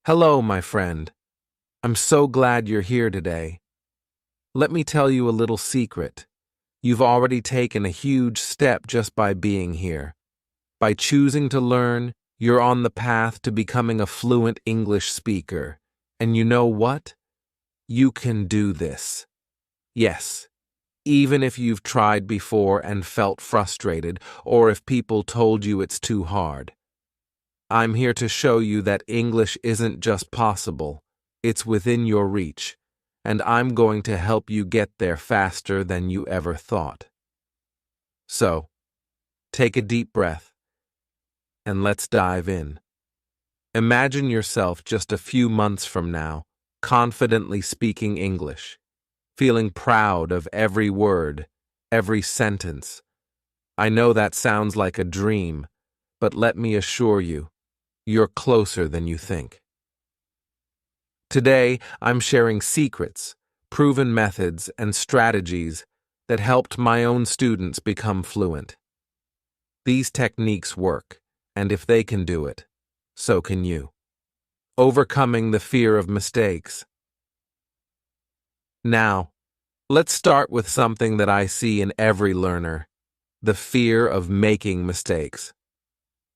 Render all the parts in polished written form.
Hello, my friend. I'm so glad you're here today. Let me tell you a little secret. You've already taken a huge step just by being here. By choosing to learn, you're on the path to becoming a fluent English speaker. And you know what? You can do this. Yes, even if you've tried before and felt frustrated, or if people told you it's too hard. I'm here to show you that English isn't just possible, it's within your reach, and I'm going to help you get there faster than you ever thought. So, take a deep breath, and let's dive in. Imagine yourself just a few months from now, confidently speaking English, feeling proud of every word, every sentence. I know that sounds like a dream, but let me assure you, you're closer than you think. Today, I'm sharing secrets, proven methods, and strategies that helped my own students become fluent. These techniques work, and if they can do it, so can you. Overcoming the fear of mistakes. Now, let's start with something that I see in every learner: the fear of making mistakes.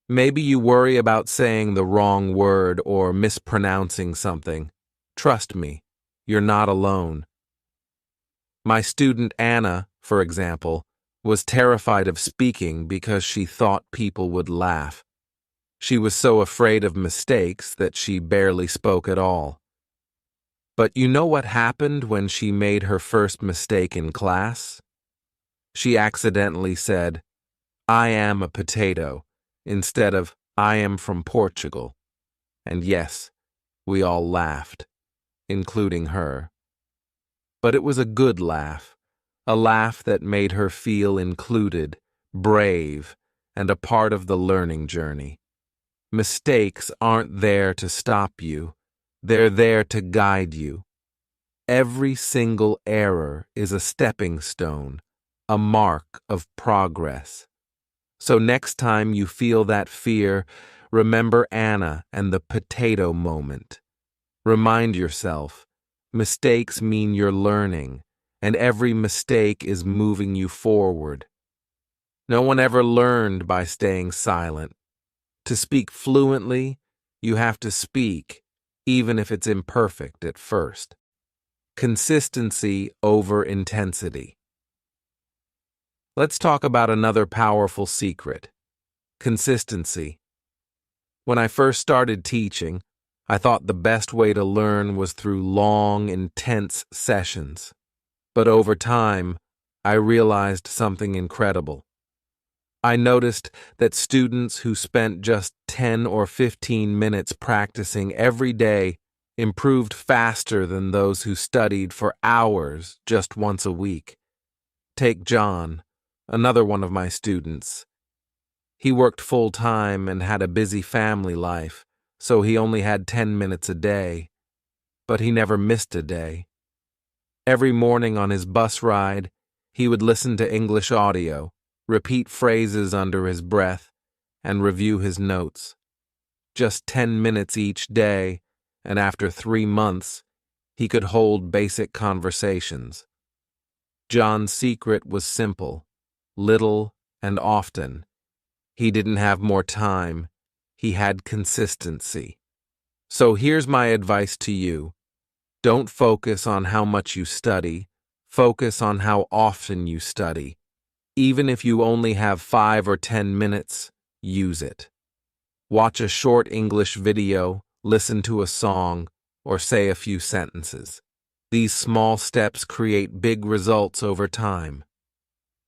Maybe you worry about saying the wrong word or mispronouncing something. Trust me, you're not alone. My student Anna, for example, was terrified of speaking because she thought people would laugh. She was so afraid of mistakes that she barely spoke at all. But you know what happened when she made her first mistake in class? She accidentally said, "I am a potato," instead of "I am from Portugal." And yes, we all laughed, including her. But it was a good laugh, a laugh that made her feel included, brave, and a part of the learning journey. Mistakes aren't there to stop you, they're there to guide you. Every single error is a stepping stone, a mark of progress. So next time you feel that fear, remember Anna and the potato moment. Remind yourself, mistakes mean you're learning, and every mistake is moving you forward. No one ever learned by staying silent. To speak fluently, you have to speak, even if it's imperfect at first. Consistency over intensity. Let's talk about another powerful secret: consistency. When I first started teaching, I thought the best way to learn was through long, intense sessions. But over time, I realized something incredible. I noticed that students who spent just 10 or 15 minutes practicing every day improved faster than those who studied for hours just once a week. Take John, another one of my students. He worked full-time and had a busy family life, so he only had 10 minutes a day. But he never missed a day. Every morning on his bus ride, he would listen to English audio, repeat phrases under his breath, and review his notes. Just 10 minutes each day, and after 3 months, he could hold basic conversations. John's secret was simple: little and often. He didn't have more time, he had consistency. So here's my advice to you. Don't focus on how much you study, focus on how often you study. Even if you only have 5 or 10 minutes, use it. Watch a short English video, listen to a song, or say a few sentences. These small steps create big results over time.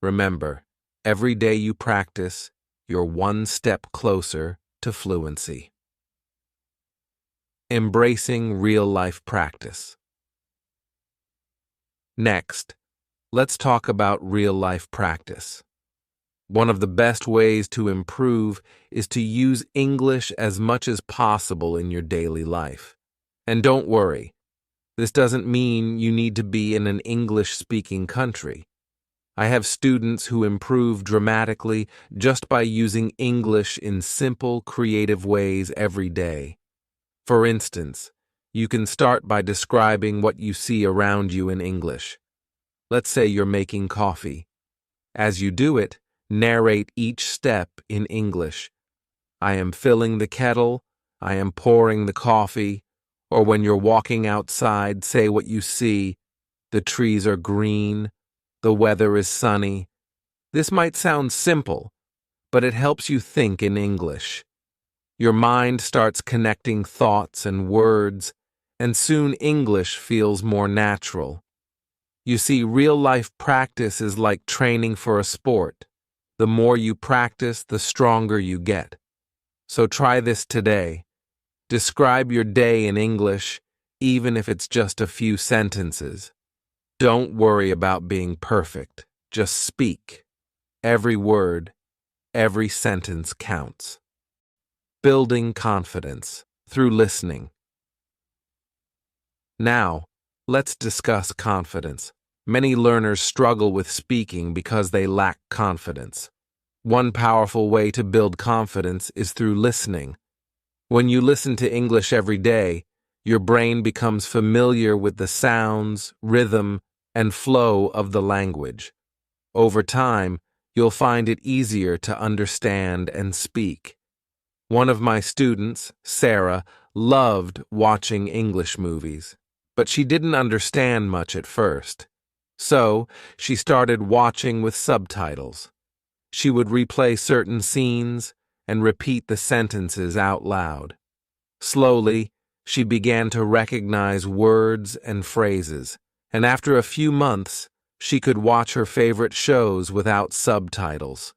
Remember, every day you practice, you're one step closer to fluency. Embracing real-life practice. Next, let's talk about real-life practice. One of the best ways to improve is to use English as much as possible in your daily life. And don't worry, this doesn't mean you need to be in an English-speaking country. I have students who improve dramatically just by using English in simple, creative ways every day. For instance, you can start by describing what you see around you in English. Let's say you're making coffee. As you do it, narrate each step in English. I am filling the kettle, I am pouring the coffee, or when you're walking outside, say what you see. The trees are green, the weather is sunny. This might sound simple, but it helps you think in English. Your mind starts connecting thoughts and words, and soon English feels more natural. You see, real-life practice is like training for a sport. The more you practice, the stronger you get. So try this today. Describe your day in English, even if it's just a few sentences. Don't worry about being perfect. Just speak. Every word, every sentence counts. Building confidence through listening. Now, let's discuss confidence. Many learners struggle with speaking because they lack confidence. One powerful way to build confidence is through listening. When you listen to English every day, your brain becomes familiar with the sounds, rhythm, and flow of the language. Over time, you'll find it easier to understand and speak. One of my students, Sarah, loved watching English movies, but she didn't understand much at first. So, she started watching with subtitles. She would replay certain scenes and repeat the sentences out loud. Slowly, she began to recognize words and phrases, and after a few months, she could watch her favorite shows without subtitles.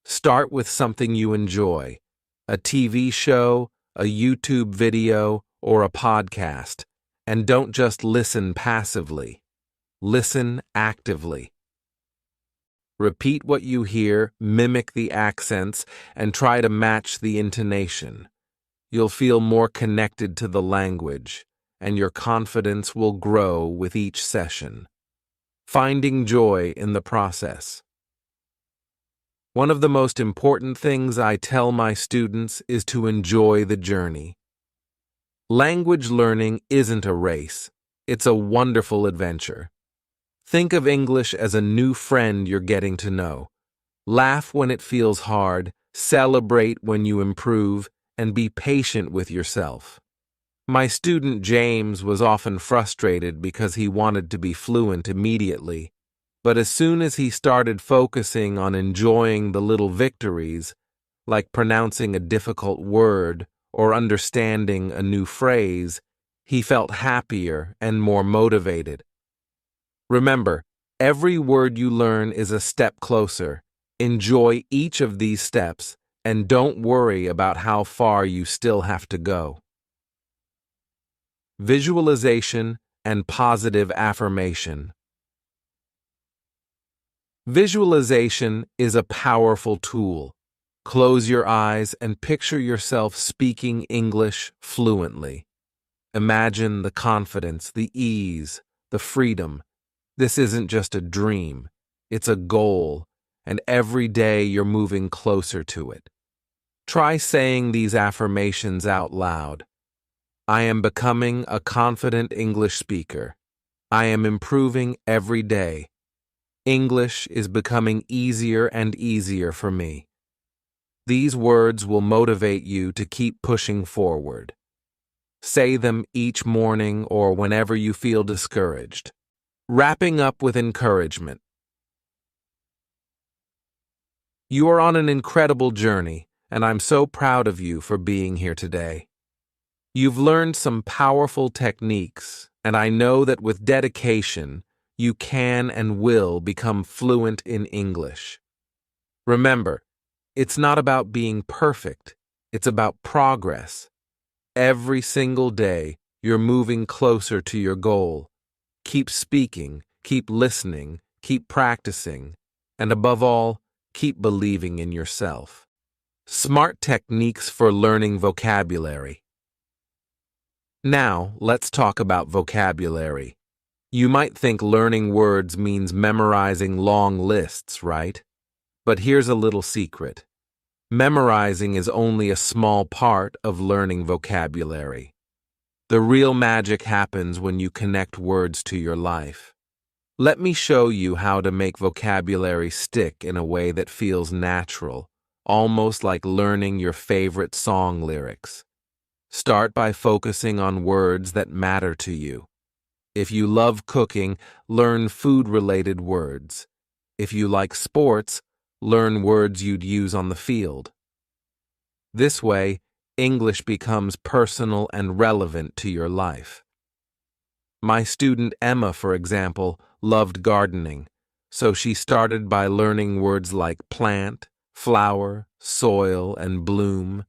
Start with something you enjoy, a TV show, a YouTube video, or a podcast, and don't just listen passively. Listen actively. Repeat what you hear, mimic the accents, and try to match the intonation. You'll feel more connected to the language, and your confidence will grow with each session. Finding joy in the process. One of the most important things I tell my students is to enjoy the journey. Language learning isn't a race. It's a wonderful adventure. Think of English as a new friend you're getting to know. Laugh when it feels hard, celebrate when you improve, and be patient with yourself. My student James was often frustrated because he wanted to be fluent immediately, but as soon as he started focusing on enjoying the little victories, like pronouncing a difficult word or understanding a new phrase, he felt happier and more motivated. Remember, every word you learn is a step closer. Enjoy each of these steps, and don't worry about how far you still have to go. Visualization and positive affirmation. Visualization is a powerful tool. Close your eyes and picture yourself speaking English fluently. Imagine the confidence, the ease, the freedom. This isn't just a dream, it's a goal, and every day you're moving closer to it. Try saying these affirmations out loud. I am becoming a confident English speaker. I am improving every day. English is becoming easier and easier for me. These words will motivate you to keep pushing forward. Say them each morning or whenever you feel discouraged. Wrapping up with encouragement. You are on an incredible journey, and I'm so proud of you for being here today. You've learned some powerful techniques, and I know that with dedication, you can and will become fluent in English. Remember, it's not about being perfect, it's about progress. Every single day, you're moving closer to your goal. Keep speaking, keep listening, keep practicing, and above all, keep believing in yourself. Smart techniques for learning vocabulary. Now, let's talk about vocabulary. You might think learning words means memorizing long lists, right? But here's a little secret. Memorizing is only a small part of learning vocabulary. The real magic happens when you connect words to your life. Let me show you how to make vocabulary stick in a way that feels natural, almost like learning your favorite song lyrics. Start by focusing on words that matter to you. If you love cooking, learn food-related words. If you like sports, learn words you'd use on the field. This way, English becomes personal and relevant to your life. My student Emma, for example, loved gardening, so she started by learning words like plant, flower, soil, and bloom.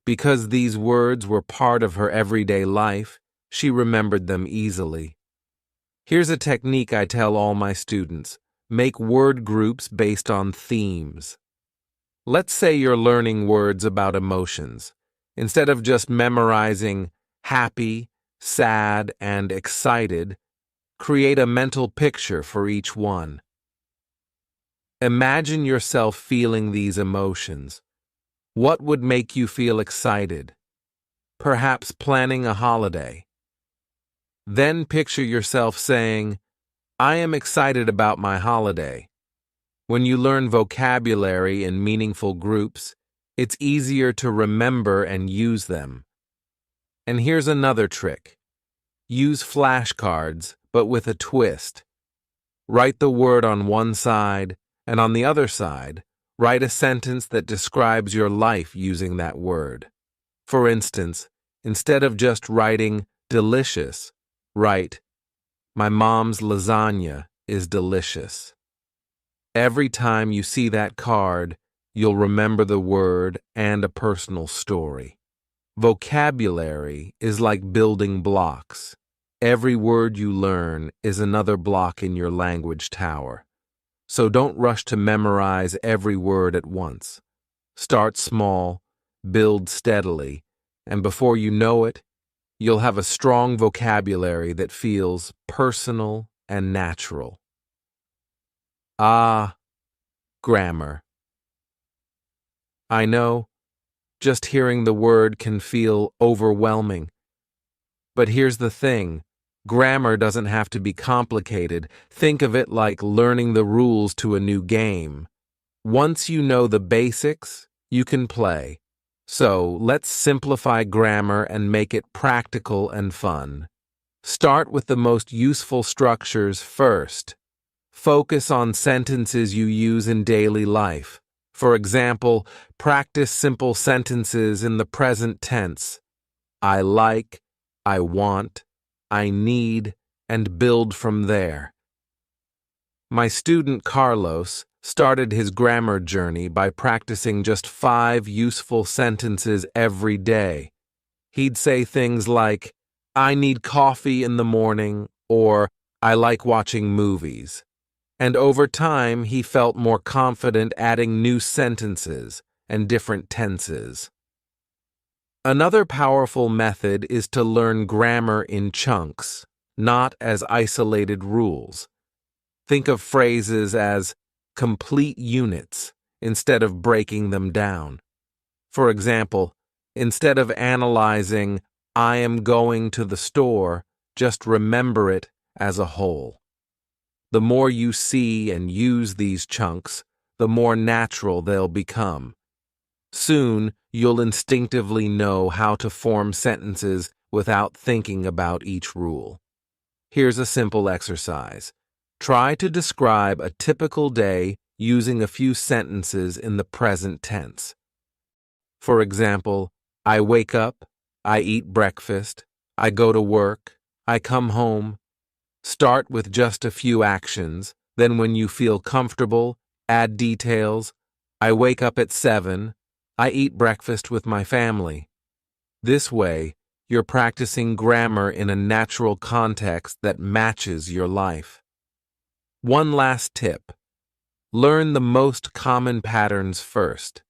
Because these words were part of her everyday life, she remembered them easily. Here's a technique I tell all my students. Make word groups based on themes. Let's say you're learning words about emotions. Instead of just memorizing happy, sad, and excited, create a mental picture for each one. Imagine yourself feeling these emotions. What would make you feel excited? Perhaps planning a holiday. Then picture yourself saying, I am excited about my holiday. When you learn vocabulary in meaningful groups, it's easier to remember and use them. And here's another trick. Use flashcards, but with a twist. Write the word on one side, and on the other side, write a sentence that describes your life using that word. For instance, instead of just writing delicious, write, my mom's lasagna is delicious. Every time you see that card, you'll remember the word and a personal story. Vocabulary is like building blocks. Every word you learn is another block in your language tower. So don't rush to memorize every word at once. Start small, build steadily, and before you know it, you'll have a strong vocabulary that feels personal and natural. Grammar. I know, just hearing the word can feel overwhelming. But here's the thing, grammar doesn't have to be complicated. Think of it like learning the rules to a new game. Once you know the basics, you can play. So let's simplify grammar and make it practical and fun. Start with the most useful structures first. Focus on sentences you use in daily life. For example, practice simple sentences in the present tense. I like, I want, I need, and build from there. My student Carlos started his grammar journey by practicing just 5 useful sentences every day. He'd say things like, I need coffee in the morning, or I like watching movies. And over time, he felt more confident adding new sentences and different tenses. Another powerful method is to learn grammar in chunks, not as isolated rules. Think of phrases as complete units instead of breaking them down. For example, instead of analyzing, I am going to the store, just remember it as a whole. The more you see and use these chunks, the more natural they'll become. Soon, you'll instinctively know how to form sentences without thinking about each rule. Here's a simple exercise. Try to describe a typical day using a few sentences in the present tense. For example, I wake up, I eat breakfast, I go to work, I come home. Start with just a few actions, then when you feel comfortable, add details. I wake up at 7, I eat breakfast with my family. This way, you're practicing grammar in a natural context that matches your life. One last tip. Learn the most common patterns first.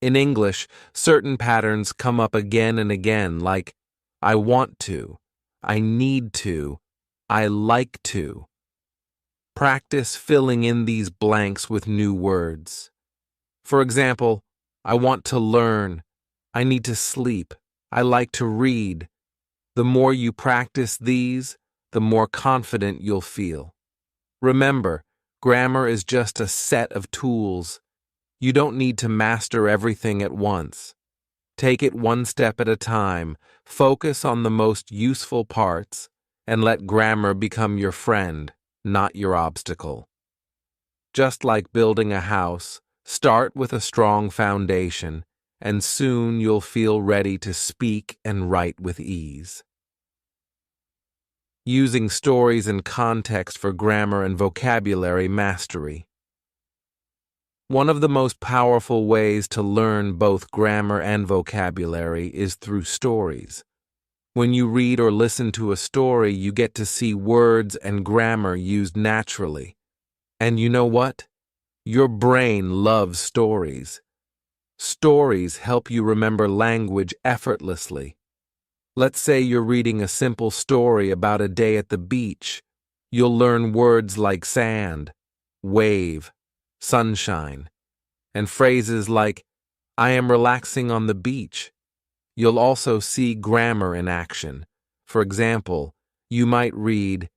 In English, certain patterns come up again and again, like I want to, I need to, I like to. Practice filling in these blanks with new words. For example, I want to learn. I need to sleep. I like to read. The more you practice these, the more confident you'll feel. Remember, grammar is just a set of tools. You don't need to master everything at once. Take it one step at a time, focus on the most useful parts, and let grammar become your friend, not your obstacle. Just like building a house, start with a strong foundation, and soon you'll feel ready to speak and write with ease. Using stories and context for grammar and vocabulary mastery. One of the most powerful ways to learn both grammar and vocabulary is through stories. When you read or listen to a story, you get to see words and grammar used naturally. And you know what? Your brain loves stories. Stories help you remember language effortlessly. Let's say you're reading a simple story about a day at the beach. You'll learn words like sand, wave, sunshine, and phrases like, I am relaxing on the beach. You'll also see grammar in action. For example, you might read,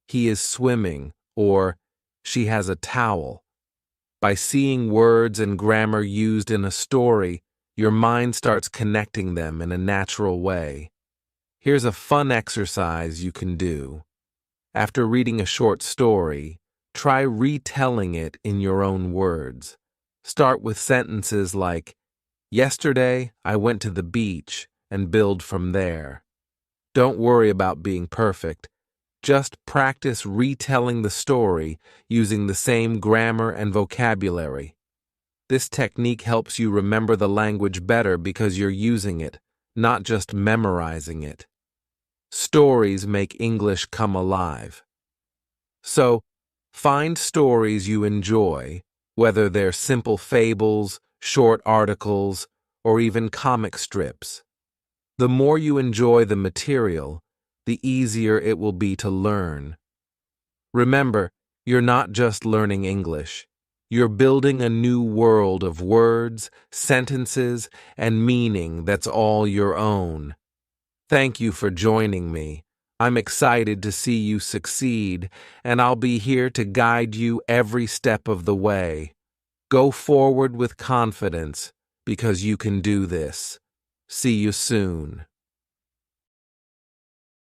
he is swimming, or she has a towel. By seeing words and grammar used in a story, your mind starts connecting them in a natural way. Here's a fun exercise you can do. After reading a short story, try retelling it in your own words. Start with sentences like, yesterday I went to the beach, and build from there. Don't worry about being perfect. Just practice retelling the story using the same grammar and vocabulary. This technique helps you remember the language better because you're using it, not just memorizing it. Stories make English come alive. So, find stories you enjoy, whether they're simple fables, short articles, or even comic strips. The more you enjoy the material, the easier it will be to learn. Remember, you're not just learning English. You're building a new world of words, sentences, and meaning that's all your own. Thank you for joining me. I'm excited to see you succeed, and I'll be here to guide you every step of the way. Go forward with confidence, because you can do this. See you soon.